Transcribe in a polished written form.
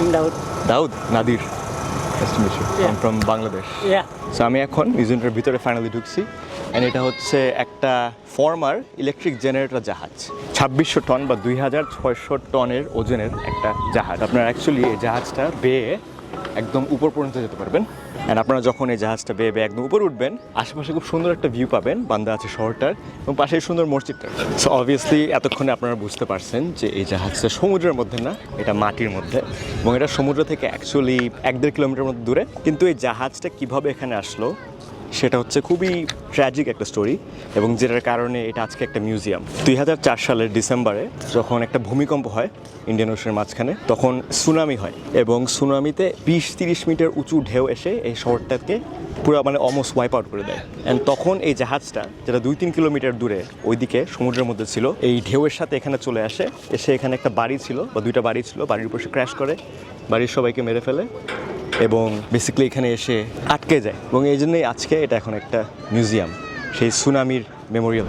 I'm Daud. Daud Nadir Yeah. From Bangladesh. Yeah. So আমি এখন মিউজিয়ামটার ভিতরে ফাইনালি ঢুকছি অ্যান্ড এটা হচ্ছে একটা ফর্মার ইলেকট্রিক জেনারেটর জাহাজ 2600 টন বা 2600 টনের ওজনের একটা জাহাজ। আপনারা অ্যাকচুয়ালি এই জাহাজটা বেয়ে একদম উপর পর্যন্ত যেতে পারবেন অ্যান্ড আপনারা যখন এই জাহাজটা বেয়ে বেয়ে একদম উপর উঠবেন আশেপাশে খুব সুন্দর একটা ভিউ পাবেন বান্দা আছে শহরটার এবং পাশে সুন্দর মসজিদটা। সো অবভিয়াসলি এতক্ষণে আপনারা বুঝতে পারছেন যে এই জাহাজটা সমুদ্রের মধ্যে না, এটা মাটির মধ্যে এবং এটা সমুদ্র থেকে অ্যাকচুয়ালি 1-1.5 কিলোমিটার মতো দূরে। কিন্তু এই জাহাজটা কিভাবে এখানে আসলো সেটা হচ্ছে খুবই ট্র্যাজিক একটা স্টোরি এবং যেটার কারণে এটা আজকে একটা মিউজিয়াম। 2004 সালের ডিসেম্বরে যখন একটা ভূমিকম্প হয় ইন্ডিয়ান ওশনের মাঝখানে, তখন সুনামি হয় এবং সুনামিতে 20-30 মিটার উঁচু ঢেউ এসে এই শহরটাকে পুরো মানে অলমোস্ট ওয়াইপ আউট করে দেয়। অ্যান্ড তখন এই জাহাজটা যেটা 2-3 কিলোমিটার দূরে ওইদিকে সমুদ্রের মধ্যে ছিল, এই ঢেউয়ের সাথে এখানে চলে আসে, এসে এখানে একটা বাড়ি ছিল বা 2টা বাড়ি ছিল, বাড়ির উপর সে ক্র্যাশ করে, বাড়ির সবাইকে মেরে ফেলে এবং বেসিক্যালি এখানে এসে আটকে যায় এবং এই জন্যই আজকে এটা এখন একটা মিউজিয়াম সেই সুনামির মেমোরিয়াল।